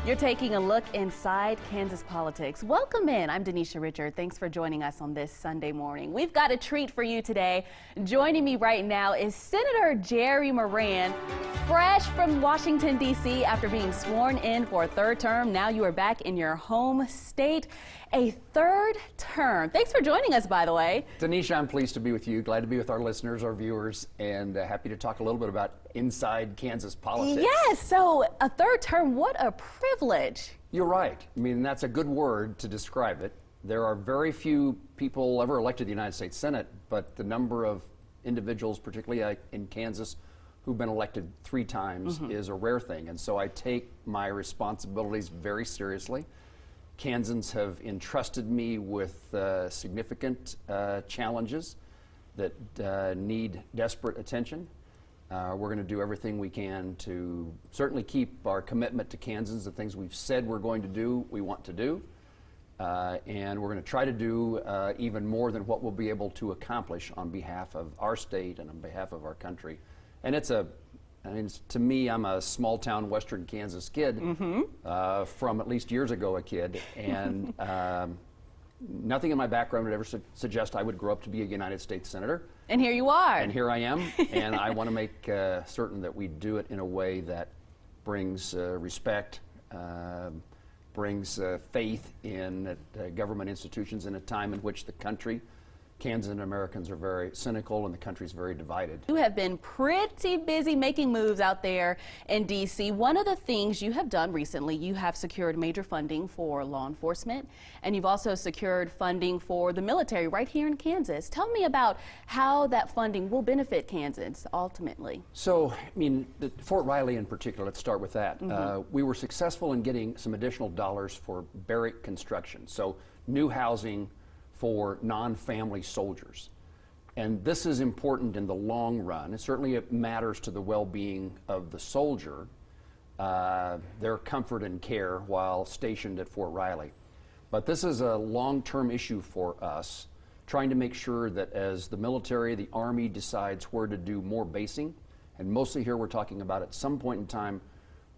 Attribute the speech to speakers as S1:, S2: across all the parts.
S1: You're taking a look inside Kansas politics. Welcome in. I'm Denisha Richard. Thanks for joining us on this Sunday morning. We've got a treat for you today. Joining me right now is Senator Jerry Moran, fresh from Washington, D.C. after being sworn in for a third term. Now you are back in your home state, a third term. Thanks for joining us, by the way.
S2: Denisha, I'm pleased to be with you. Glad to be with our listeners, our viewers, and happy to talk a little bit about inside Kansas politics.
S1: Yes, so a third term, what a privilege.
S2: You're right. I mean, that's a good word to describe it. There are very few people ever elected to the United States Senate, but the number of individuals, particularly in Kansas, who've been elected 3 times is a rare thing. And so I take my responsibilities very seriously. Kansans have entrusted me with significant challenges that need desperate attention. We're going to do everything we can to certainly keep our commitment to Kansans, the things we've said we're going to do, we want to do. And we're going to try to do even more than what we'll be able to accomplish on behalf of our state and on behalf of our country. And to me, I'm a small town Western Kansas kid from at least years ago a kid. And nothing in my background would ever suggest I would grow up to be a United States Senator.
S1: And here you are.
S2: And here I am. And I want to make certain that we do it in a way that brings respect, brings faith in government institutions in a time in which the country, Kansas and Americans, are very cynical and the country's very divided.
S1: You have been pretty busy making moves out there in D.C. One of the things you have done recently, you have secured major funding for law enforcement, and you've also secured funding for the military right here in Kansas. Tell me about how that funding will benefit Kansans ultimately.
S2: So, I mean, Fort Riley in particular, let's start with that. We were successful in getting some additional dollars for barrack construction, so new housing for non-family soldiers. And this is important in the long run. And certainly it matters to the well-being of the soldier, their comfort and care while stationed at Fort Riley. But this is a long-term issue for us, trying to make sure that as the military, the Army decides where to do more basing, and mostly here we're talking about at some point in time,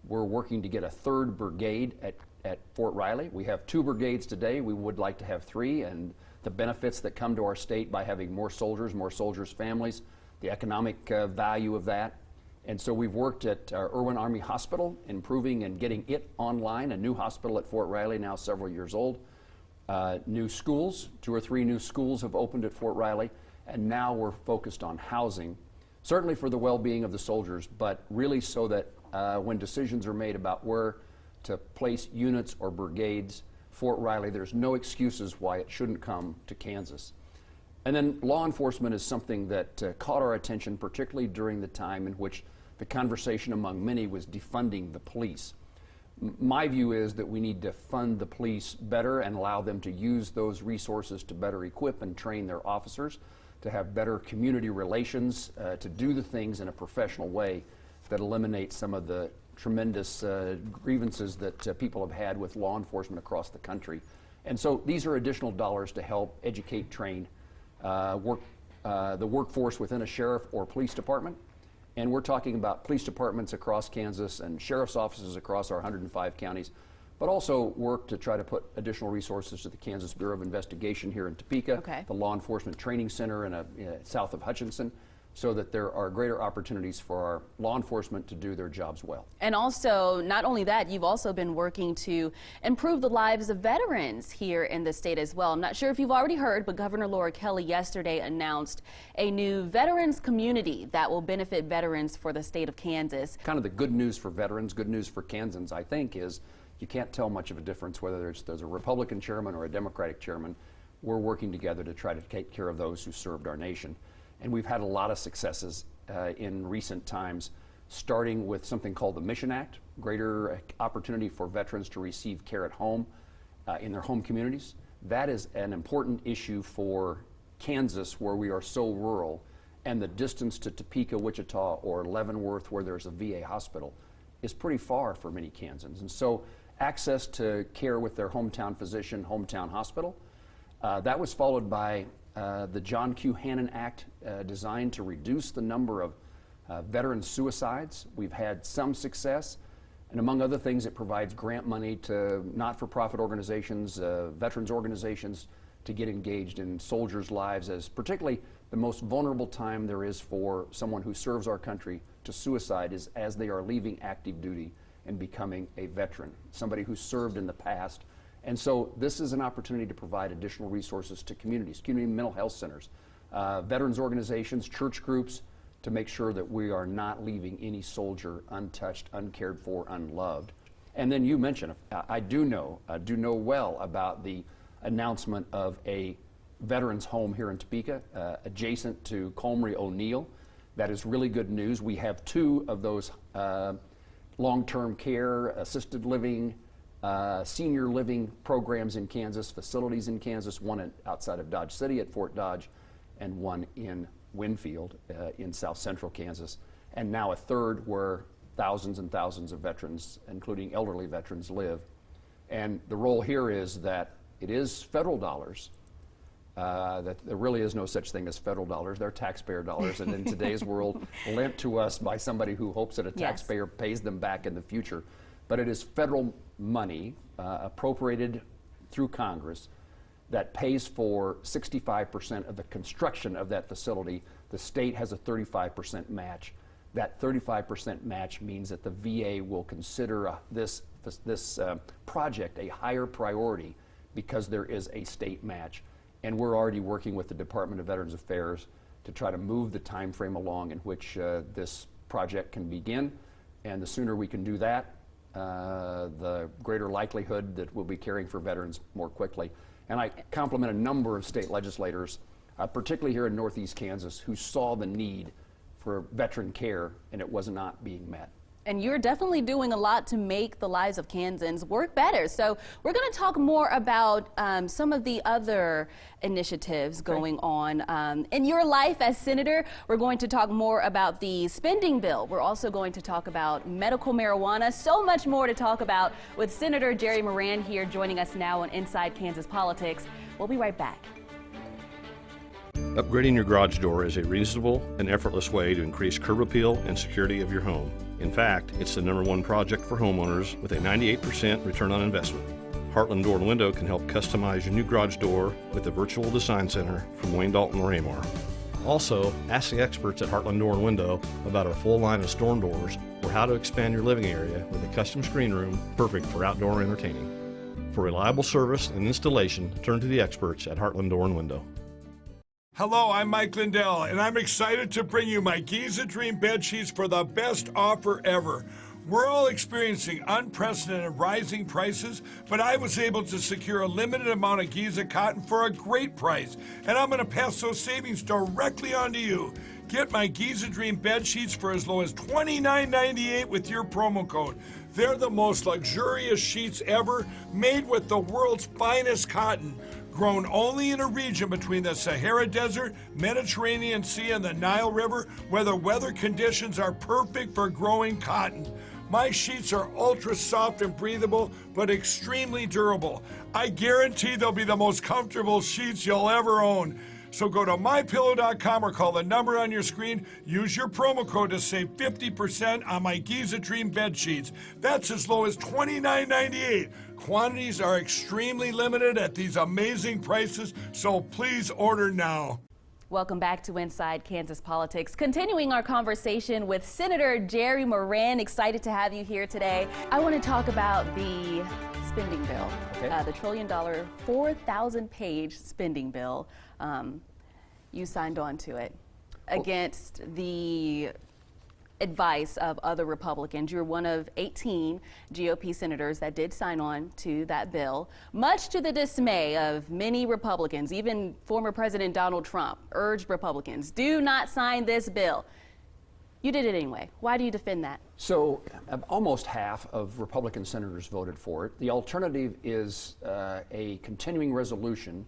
S2: we're working to get a 3rd brigade at Fort Riley. We have 2 brigades today. We would like to have 3, and the benefits that come to our state by having more soldiers' families, the economic value of that. And so we've worked at our Irwin Army Hospital, improving and getting it online, a new hospital at Fort Riley, now several years old. New schools, 2 or 3 new schools have opened at Fort Riley, and now we're focused on housing, certainly for the well-being of the soldiers, but really so that when decisions are made about where to place units or brigades, Fort Riley, there's no excuses why it shouldn't come to Kansas. And then law enforcement is something that caught our attention, particularly during the time in which the conversation among many was defunding the police. My view is that we need to fund the police better and allow them to use those resources to better equip and train their officers, to have better community relations, to do the things in a professional way that eliminate some of the tremendous grievances that people have had with law enforcement across the country. And so these are additional dollars to help educate, train the workforce within a sheriff or police department. And we're talking about police departments across Kansas and sheriff's offices across our 105 counties, but also work to try to put additional resources to the Kansas Bureau of Investigation here in Topeka, the Law Enforcement Training Center south of Hutchinson, so that there are greater opportunities for our law enforcement to do their jobs well.
S1: And also, not only that, you've also been working to improve the lives of veterans here in the state as well. I'm not sure if you've already heard, but Governor Laura Kelly yesterday announced a new veterans community that will benefit veterans for the state of Kansas.
S2: Kind of the good news for veterans, good news for Kansans, I think, is you can't tell much of a difference whether there's a Republican chairman or a Democratic chairman. We're working together to try to take care of those who served our nation. And we've had a lot of successes in recent times, starting with something called the Mission Act, greater opportunity for veterans to receive care at home in their home communities. That is an important issue for Kansas, where we are so rural, and the distance to Topeka, Wichita, or Leavenworth, where there's a VA hospital, is pretty far for many Kansans. And so access to care with their hometown physician, hometown hospital. That was followed by the John Q. Hannon Act, designed to reduce the number of veteran suicides. We've had some success. And among other things, it provides grant money to not-for-profit organizations, veterans organizations, to get engaged in soldiers' lives, as particularly the most vulnerable time there is for someone who serves our country to suicide is as they are leaving active duty and becoming a veteran, somebody who served in the past. And so this is an opportunity to provide additional resources to communities, community mental health centers, veterans organizations, church groups, to make sure that we are not leaving any soldier untouched, uncared for, unloved. And then you mentioned, I do know well about the announcement of a veterans home here in Topeka, adjacent to Comrie O'Neill. That is really good news. We have 2 of those long-term care, assisted living, senior living programs in Kansas, facilities in Kansas, one outside of Dodge City at Fort Dodge, and one in Winfield in south central Kansas, and now a 3rd where thousands and thousands of veterans, including elderly veterans, live. And the role here is that it is federal dollars, that there really is no such thing as federal dollars. They're taxpayer dollars, and in today's world, lent to us by somebody who hopes that a taxpayer pays them back in the future. But it is federal money appropriated through Congress that pays for 65% of the construction of that facility. The state has a 35% match. That 35% match means that the VA will consider this project a higher priority because there is a state match. And we're already working with the Department of Veterans Affairs to try to move the time frame along in which this project can begin. And the sooner we can do that, the greater likelihood that we'll be caring for veterans more quickly. And I compliment a number of state legislators, particularly here in Northeast Kansas, who saw the need for veteran care, and it was not being met.
S1: And you're definitely doing a lot to make the lives of Kansans work better. So we're going to talk more about some of the other initiatives going on in your life as senator. We're going to talk more about the spending bill. We're also going to talk about medical marijuana. So much more to talk about with Senator Jerry Moran here joining us now on Inside Kansas Politics. We'll be right back.
S3: Upgrading your garage door is a reasonable and effortless way to increase curb appeal and security of your home. In fact, it's the #1 project for homeowners with a 98% return on investment. Heartland Door and Window can help customize your new garage door with the Virtual Design Center from Wayne Dalton Raymar. Also, ask the experts at Heartland Door and Window about our full line of storm doors or how to expand your living area with a custom screen room perfect for outdoor entertaining. For reliable service and installation, turn to the experts at Heartland Door and Window.
S4: Hello, I'm Mike Lindell, and I'm excited to bring you my Giza Dream bed sheets for the best offer ever. We're all experiencing unprecedented rising prices, but I was able to secure a limited amount of Giza cotton for a great price, and I'm going to pass those savings directly on to you. Get my Giza Dream bed sheets for as low as $29.98 with your promo code. They're the most luxurious sheets ever, made with the world's finest cotton. Grown only in a region between the Sahara Desert, Mediterranean Sea, and the Nile River, where the weather conditions are perfect for growing cotton. My sheets are ultra soft and breathable, but extremely durable. I guarantee they'll be the most comfortable sheets you'll ever own. So go to mypillow.com or call the number on your screen. Use your promo code to save 50% on my Giza Dream bed sheets. That's as low as $29.98. Quantities are extremely limited at these amazing prices, so please order now.
S1: Welcome back to Inside Kansas Politics. Continuing our conversation with Senator Jerry Moran. Excited to have you here today. I want to talk about the spending bill, the $1 trillion, 4,000-page spending bill. You signed on to it against the advice of other Republicans. You're one of 18 GOP senators that did sign on to that bill, much to the dismay of many Republicans. Even former President Donald Trump urged Republicans, do not sign this bill. You did it anyway. Why do you defend that?
S2: So almost half of Republican senators voted for it. The alternative is a continuing resolution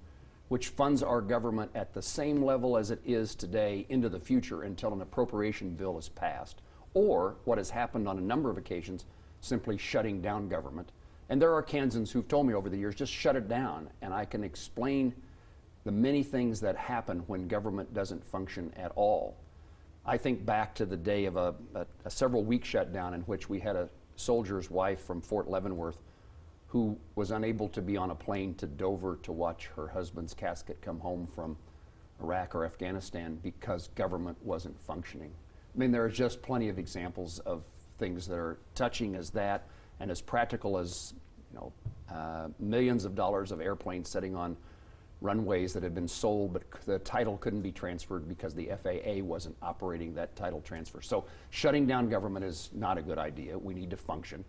S2: which funds our government at the same level as it is today into the future until an appropriation bill is passed, or what has happened on a number of occasions, simply shutting down government. And there are Kansans who've told me over the years, just shut it down, and I can explain the many things that happen when government doesn't function at all. I think back to the day of a several-week shutdown in which we had a soldier's wife from Fort Leavenworth who was unable to be on a plane to Dover to watch her husband's casket come home from Iraq or Afghanistan because government wasn't functioning. I mean, there are just plenty of examples of things that are touching as that and as practical as, you know, millions of dollars of airplanes sitting on runways that had been sold, but the title couldn't be transferred because the FAA wasn't operating that title transfer. So shutting down government is not a good idea. We need to function.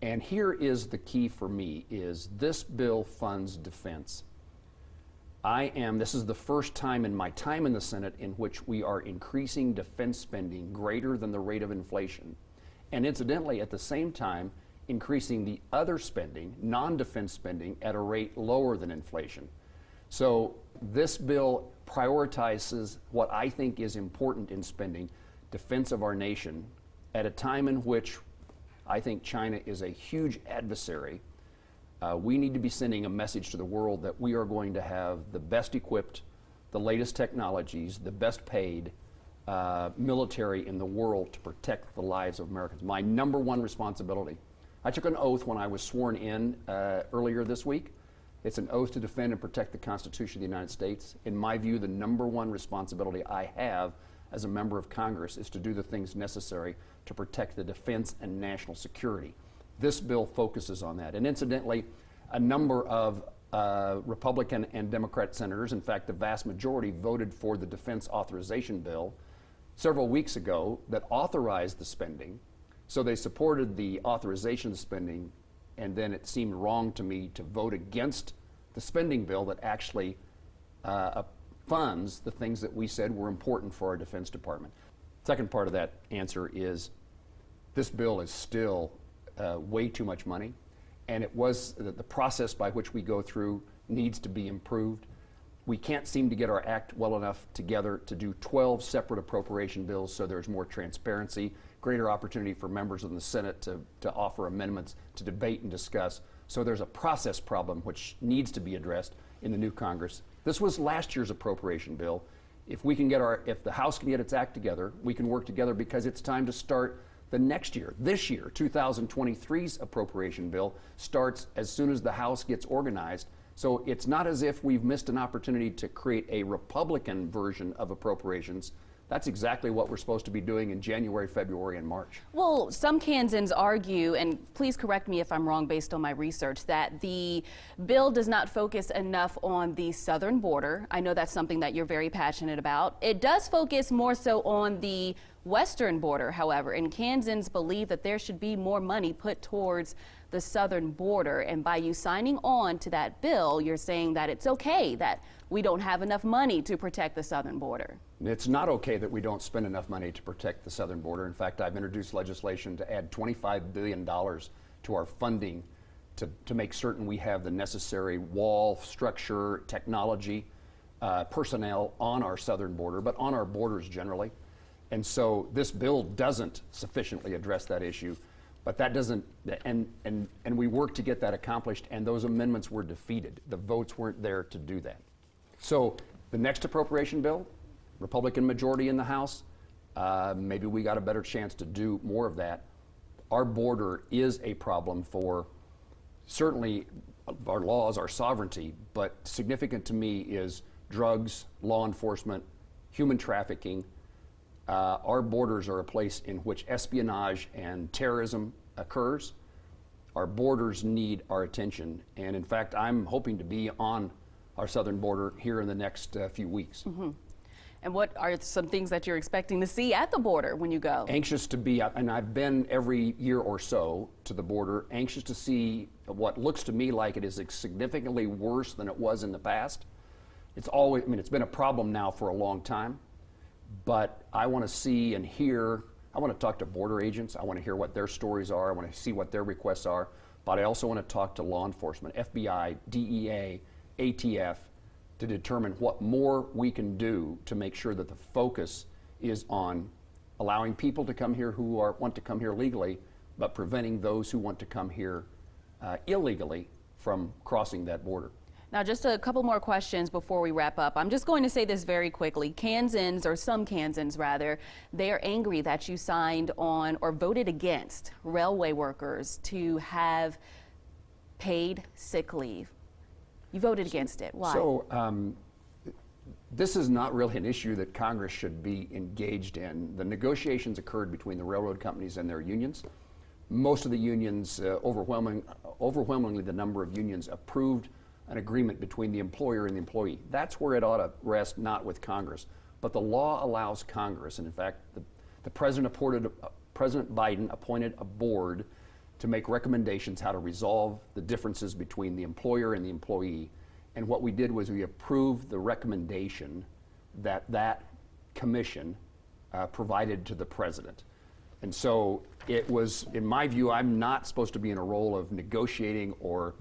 S2: And here is the key for me, is this bill funds defense. This is the first time in my time in the Senate in which we are increasing defense spending greater than the rate of inflation. And incidentally, at the same time, increasing the other spending, non-defense spending, at a rate lower than inflation. So this bill prioritizes what I think is important in spending, defense of our nation, at a time in which I think China is a huge adversary. We need to be sending a message to the world that we are going to have the best equipped, the latest technologies, the best paid military in the world to protect the lives of Americans. My number one responsibility. I took an oath when I was sworn in earlier this week. It's an oath to defend and protect the Constitution of the United States. In my view, the number one responsibility I have as a member of Congress is to do the things necessary to protect the defense and national security. This bill focuses on that. And incidentally, a number of Republican and Democrat senators, in fact, the vast majority, voted for the defense authorization bill several weeks ago that authorized the spending. So they supported the authorization of the spending, and then it seemed wrong to me to vote against the spending bill that actually funds the things that we said were important for our Defense Department. Second part of that answer is this bill is still way too much money, and the process by which we go through needs to be improved. We can't seem to get our act well enough together to do 12 separate appropriation bills so there's more transparency, greater opportunity for members of the Senate to offer amendments, to debate and discuss. So there's a process problem which needs to be addressed in the new Congress. This was last year's appropriation bill. If the House can get its act together, we can work together because it's time to start the next year. This year, 2023's appropriation bill starts as soon as the House gets organized. So it's not as if we've missed an opportunity to create a Republican version of appropriations. That's exactly what we're supposed to be doing in January, February, and March.
S1: Well, some Kansans argue, and please correct me if I'm wrong based on my research, that the bill does not focus enough on the southern border. I know that's something that you're very passionate about. It does focus more so on the western border, however, and Kansans believe that there should be more money put towards the southern border. And by you signing on to that bill, you're saying that it's okay that we don't have enough money to protect the southern border.
S2: It's not okay that we don't spend enough money to protect the southern border. In fact, I've introduced legislation to add $25 billion to our funding to make certain we have the necessary wall, structure, technology, personnel on our southern border, but on our borders generally. And so this bill doesn't sufficiently address that issue, but that doesn't, and we worked to get that accomplished, and those amendments were defeated. The votes weren't there to do that. So the next appropriation bill, Republican majority in the House, maybe we got a better chance to do more of that. Our border is a problem for certainly our laws, our sovereignty, but significant to me is drugs, law enforcement, human trafficking. Our borders are a place in which espionage and terrorism occurs. Our borders need our attention, and in fact, I'm hoping to be on our southern border here in the next few weeks.
S1: Mm-hmm. And what are some things that you're expecting to see at the border when you go?
S2: Anxious to be, and I've been every year or so to the border, anxious to see what looks to me like it is significantly worse than it was in the past. It's always, it's been a problem now for a long time, but I want to see and hear, I want to talk to border agents, I want to hear what their stories are, I want to see what their requests are, but I also want to talk to law enforcement, FBI, DEA, ATF, to determine what more we can do to make sure that the focus is on allowing people to come here who want to come here legally, but preventing those who want to come here illegally from crossing that border.
S1: Now, just a couple more questions before we wrap up. I'm just going to say this very quickly. Kansans, or some Kansans rather, they are angry that you signed on or voted against railway workers to have paid sick leave. You voted against it. Why?
S2: So this is not really an issue that Congress should be engaged in. The negotiations occurred between the railroad companies and their unions. Most of the unions, overwhelmingly the number of unions, approved an agreement between the employer and the employee. That's where it ought to rest, not with Congress. But the law allows Congress, and in fact, President Biden appointed a board to make recommendations how to resolve the differences between the employer and the employee. And what we did was we approved the recommendation that commission provided to the president. And so it was, in my view, I'm not supposed to be in a role of negotiating, or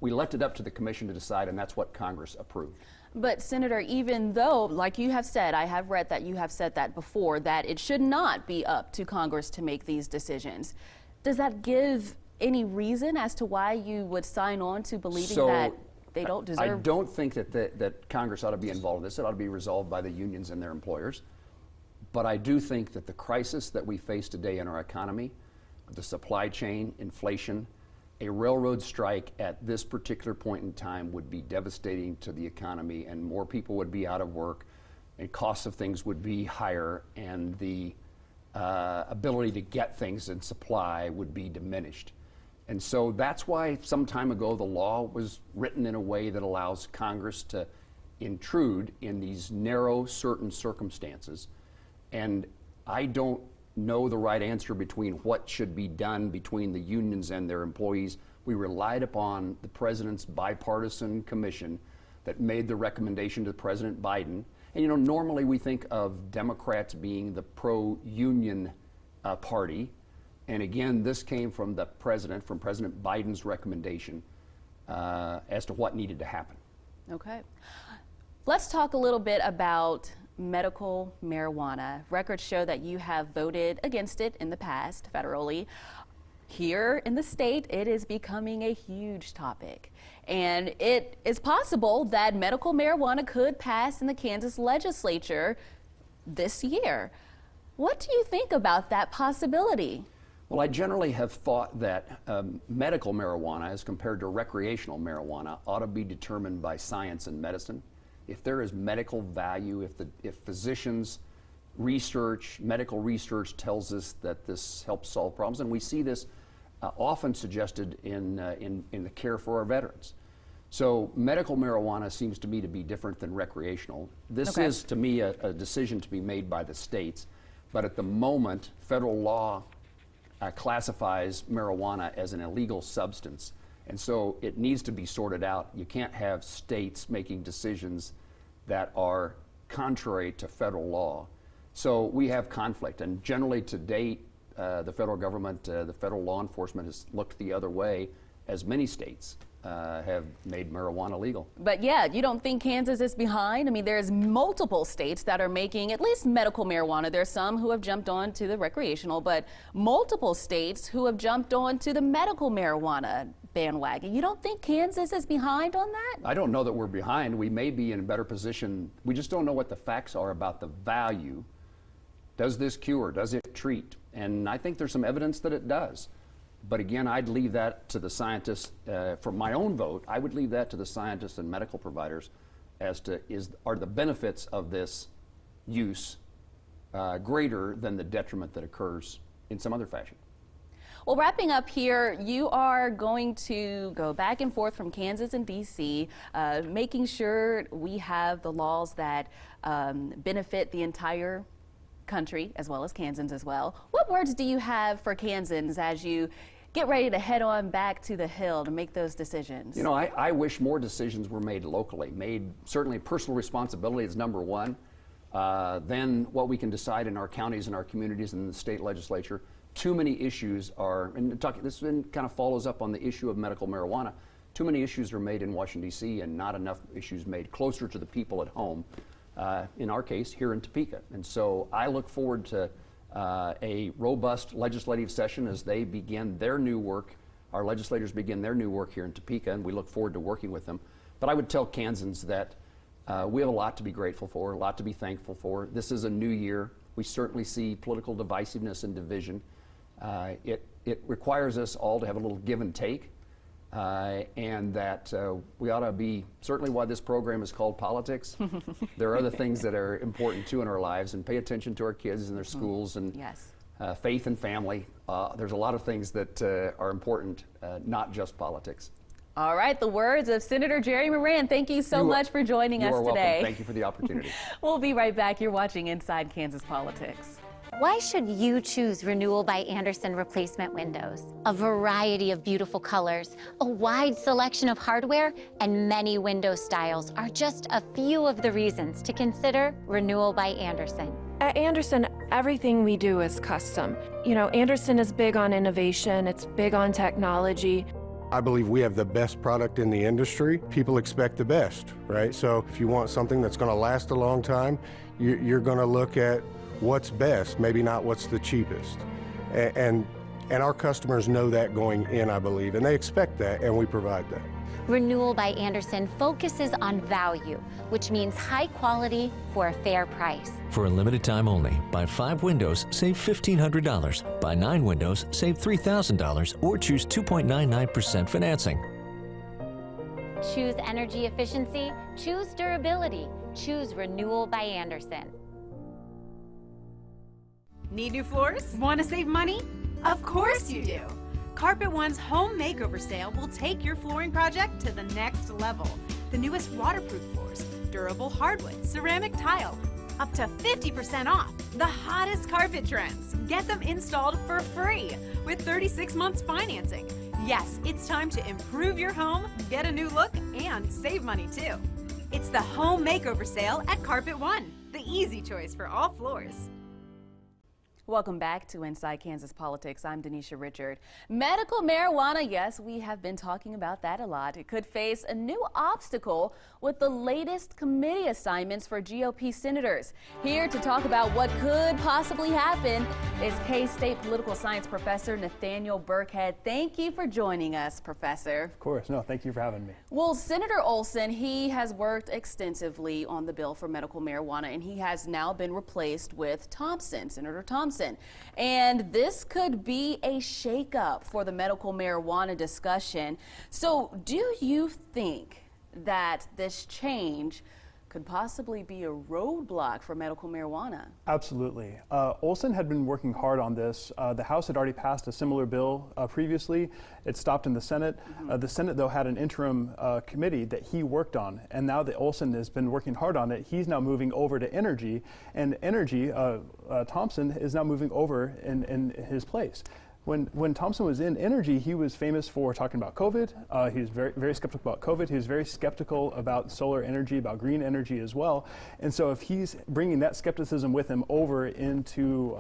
S2: we left it up to the commission to decide, and that's what Congress approved.
S1: But Senator, even though, like you have said, I have read that you have said that before, that it should not be up to Congress to make these decisions, does that give any reason as to why you would sign on to believing that they don't deserve?
S2: I don't think that Congress ought to be involved in this. It ought to be resolved by the unions and their employers. But I do think that the crisis that we face today in our economy, the supply chain, inflation, a railroad strike at this particular point in time would be devastating to the economy, and more people would be out of work, and costs of things would be higher, and the ability to get things in supply would be diminished. And so that's why some time ago the law was written in a way that allows Congress to intrude in these narrow, certain circumstances. And I don't know the right answer between what should be done between the unions and their employees. We relied upon the president's bipartisan commission that made the recommendation to President Biden. And you know, normally we think of Democrats being the pro-union party. And again, this came from the president, from President Biden's recommendation as to what needed to happen.
S1: Okay. Let's talk a little bit about medical marijuana. Records show that you have voted against it in the past federally. Here in the state, it is becoming a huge topic. And it is possible that medical marijuana could pass in the Kansas legislature this year. What do you think about that possibility?
S2: Well, I generally have thought that medical marijuana, as compared to recreational marijuana, ought to be determined by science and medicine. If there is medical value, if physicians' research, medical research tells us that this helps solve problems, and we see this often suggested in the care for our veterans. So medical marijuana seems to me to be different than recreational. This is, to me, a decision to be made by the states. But at the moment, federal law classifies marijuana as an illegal substance. And so it needs to be sorted out. You can't have states making decisions that are contrary to federal law. So we have conflict. And generally to date, the federal government, the federal law enforcement has looked the other way, as many states have made marijuana legal.
S1: But yeah, you don't think Kansas is behind? I mean, there's multiple states that are making at least medical marijuana. There's some who have jumped on to the recreational, but multiple states who have jumped on to the medical marijuana bandwagon. You don't think Kansas is behind on that?
S2: I don't know that we're behind. We may be in a better position. We just don't know what the facts are about the value. Does this cure? Does it treat? And I think there's some evidence that it does. But again, I'd leave that to the scientists. For my own vote, I would leave that to the scientists and medical providers as to are the benefits of this use greater than the detriment that occurs in some other fashion.
S1: Well, wrapping up here, you are going to go back and forth from Kansas and D.C., making sure we have the laws that benefit the entire country, as well as Kansans as well. What words do you have for Kansans as you get ready to head on back to the Hill to make those decisions? You know,
S2: I wish more decisions were made locally. Certainly personal responsibility is number one. Then what we can decide in our counties and our communities and the state legislature. Too many issues are, and this kind of follows up on the issue of medical marijuana. Too many issues are made in Washington, D.C., and not enough issues made closer to the people at home. In our case, here in Topeka. And so I look forward to a robust legislative session as they begin their new work our legislators begin their new work here in Topeka, and we look forward to working with them. But I would tell Kansans that we have a lot to be grateful for, a lot to be thankful for. This is a new year. We certainly see political divisiveness and division. It requires us all to have a little give and take, and that we ought to be, certainly why this program is called Politics. There are other things that are important too in our lives, and pay attention to our kids and their schools, and
S1: yes.
S2: Faith and family. There's a lot of things that are important, not just politics.
S1: All right, the words of Senator Jerry Moran. Thank you so much for joining us today.
S2: You are welcome. Thank you for the opportunity.
S1: We'll be right back. You're watching Inside Kansas Politics.
S5: Why should you choose Renewal by Andersen replacement windows? A variety of beautiful colors, a wide selection of hardware, and many window styles are just a few of the reasons to consider Renewal by Andersen.
S6: At Andersen, everything we do is custom. You know, Andersen is big on innovation, it's big on technology.
S7: I believe we have the best product in the industry. People expect the best, right? So if you want something that's going to last a long time, you're going to look at what's best, maybe not what's the cheapest. And our customers know that going in, I believe, and they expect that, and we provide that.
S5: Renewal by Andersen focuses on value, which means high quality for a fair price.
S8: For a limited time only, buy 5 windows, save $1,500. Buy 9 windows, save $3,000, or choose 2.99% financing.
S5: Choose energy efficiency, choose durability, choose Renewal by Andersen.
S9: Need new floors? Want to save money? Of course you do! Carpet One's home makeover sale will take your flooring project to the next level. The newest waterproof floors, durable hardwood, ceramic tile, up to 50% off. The hottest carpet trends. Get them installed for free with 36 months financing. Yes, it's time to improve your home, get a new look, and save money too. It's the home makeover sale at Carpet One, the easy choice for all floors.
S1: Welcome back to Inside Kansas Politics. I'm Denisha Richard. Medical marijuana, yes, we have been talking about that a lot. It could face a new obstacle with the latest committee assignments for GOP senators. Here to talk about what could possibly happen is K-State political science professor Nathaniel Burkhead. Thank you for joining us, Professor.
S10: Of course. No, thank you for having me.
S1: Well, Senator Olson, he has worked extensively on the bill for medical marijuana, and he has now been replaced with Thompson, Senator Thompson. And this could be a shakeup for the medical marijuana discussion. So do you think that this change could possibly be a roadblock for medical marijuana?
S10: Absolutely. Olson had been working hard on this. The House had already passed a similar bill previously. It stopped in the Senate. The Senate, though, had an interim committee that he worked on. And now that Olson has been working hard on it, he's now moving over to energy. And energy, Thompson is now moving over in his place. When Thompson was in energy, he was famous for talking about COVID. He was very skeptical about COVID. He was very skeptical about solar energy, about green energy as well. And so if he's bringing that skepticism with him over into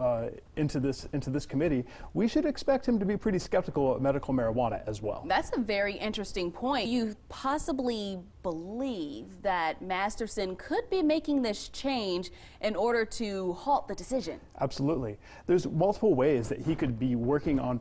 S10: this committee, we should expect him to be pretty skeptical of medical marijuana as well.
S1: That's a very interesting point. You possibly believe that Masterson could be making this change in order to halt the decision.
S10: Absolutely. There's multiple ways that he could be working on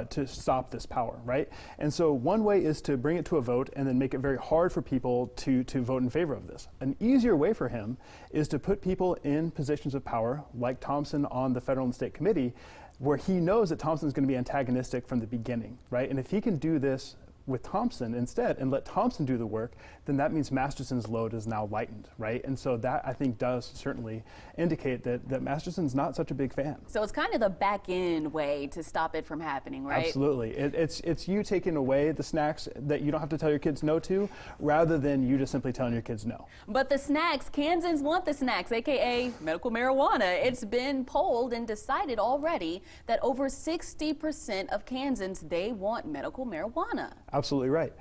S10: to stop this power, right? And so one way is to bring it to a vote and then make it very hard for people to vote in favor of this. An easier way for him is to put people in positions of power, like Thompson on the federal and state committee, where he knows that Thompson's going to be antagonistic from the beginning, right? And if he can do this with Thompson instead and let Thompson do the work, then that means Masterson's load is now lightened, right? And so that, I think, does certainly indicate that Masterson's not such a big fan.
S1: So it's kind of the back end way to stop it from happening, right?
S10: Absolutely. It's you taking away the snacks that you don't have to tell your kids no to, rather than you just simply telling your kids no.
S1: But the snacks, Kansans want the snacks, aka medical marijuana. It's been polled and decided already that over 60% of Kansans, they want medical marijuana.
S10: Absolutely right.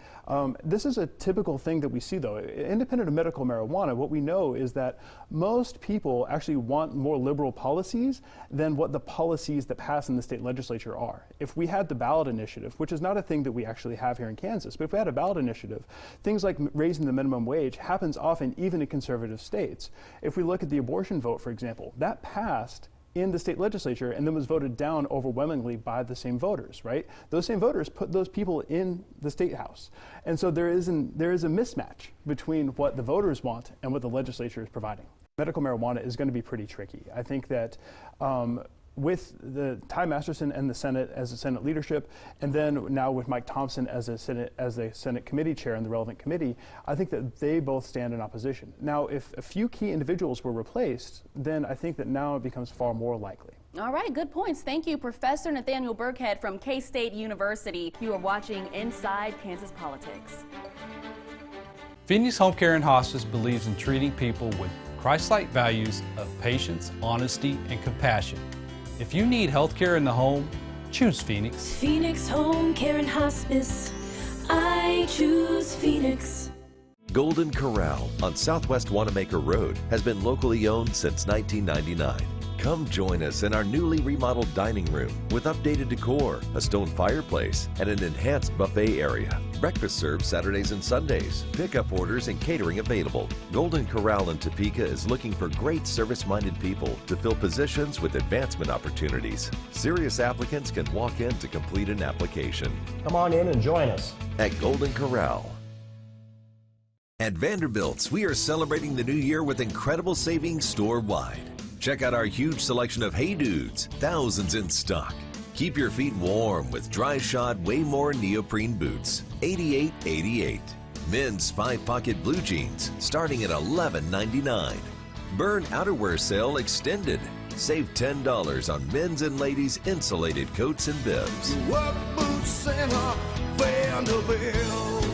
S10: This is a typical thing that we see, though. Independent of medical marijuana, what we know is that most people actually want more liberal policies than what the policies that pass in the state legislature are. If we had the ballot initiative, which is not a thing that we actually have here in Kansas, but if we had a ballot initiative, things like raising the minimum wage happens often even in conservative states. If we look at the abortion vote, for example, that passed in the state legislature and then was voted down overwhelmingly by the same voters, right? Those same voters put those people in the state house. And so there is a mismatch between what the voters want and what the legislature is providing. Medical marijuana is going to be pretty tricky. I think that with the Ty Masterson and the Senate as a Senate leadership, and then now with Mike Thompson as a Senate committee chair in the relevant committee, I think that they both stand in opposition. Now, if a few key individuals were replaced, then I think that now it becomes far more likely.
S1: All right, good points. Thank you, Professor Nathaniel Burkhead from K-State University. You are watching Inside Kansas Politics.
S11: Phoenix Home Care and Hospice believes in treating people with Christ-like values of patience, honesty, and compassion. If you need health care in the home, choose Phoenix.
S12: Phoenix Home Care and Hospice. I choose Phoenix.
S13: Golden Corral on Southwest Wanamaker Road has been locally owned since 1999. Come join us in our newly remodeled dining room with updated decor, a stone fireplace, and an enhanced buffet area. Breakfast served Saturdays and Sundays. Pickup orders and catering available. Golden Corral in Topeka is looking for great service-minded people to fill positions with advancement opportunities. Serious applicants can walk in to complete an application.
S14: Come on in and join us
S13: at Golden Corral. At Vanderbilt's, we are celebrating the new year with incredible savings store-wide. Check out our huge selection of Hey Dudes, thousands in stock. Keep your feet warm with dry shod Waymore neoprene boots, $88.88. Men's 5-pocket blue jeans starting at $11.99. Burn outerwear sale extended. Save $10 on men's and ladies' insulated coats and bibs.
S15: Work boots Center, Vanderbilt.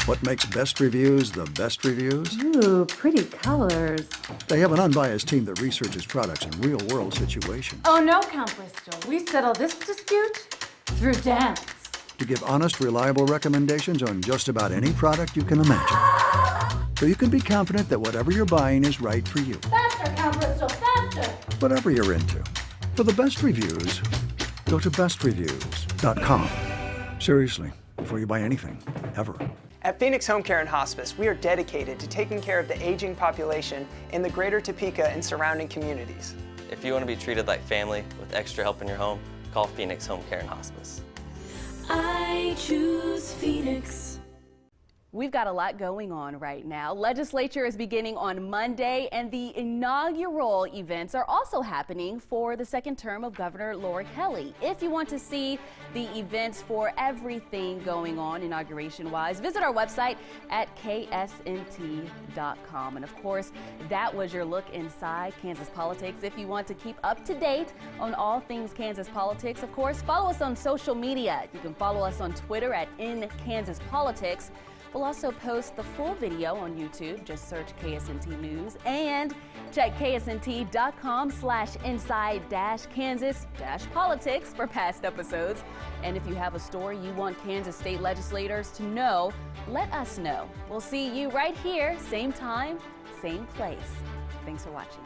S16: What makes best reviews the best reviews?
S17: Ooh, pretty colors.
S16: They have an unbiased team that researches products in real-world situations.
S17: Oh, no, Count Bristol. We settle this dispute through dance.
S16: To give honest, reliable recommendations on just about any product you can imagine. So you can be confident that whatever you're buying is right for you.
S17: Faster, Count Bristol, faster!
S16: Whatever you're into. For the best reviews, go to bestreviews.com. Seriously, before you buy anything, ever.
S18: At Phoenix Home Care and Hospice, we are dedicated to taking care of the aging population in the greater Topeka and surrounding communities.
S19: If you want to be treated like family with extra help in your home, call Phoenix Home Care and Hospice.
S12: I choose Phoenix.
S1: We've got a lot going on right now. Legislature is beginning on Monday, and the inaugural events are also happening for the second term of Governor Laura Kelly. If you want to see the events for everything going on inauguration-wise, visit our website at KSNT.com. And of course, that was your look inside Kansas politics. If you want to keep up to date on all things Kansas politics, of course, follow us on social media. You can follow us on Twitter at @InKansasPolitics. We'll also post the full video on YouTube. Just search KSNT News and check ksnt.com/inside-kansas-politics for past episodes. And if you have a story you want Kansas state legislators to know, let us know. We'll see you right here, same time, same place. Thanks for watching.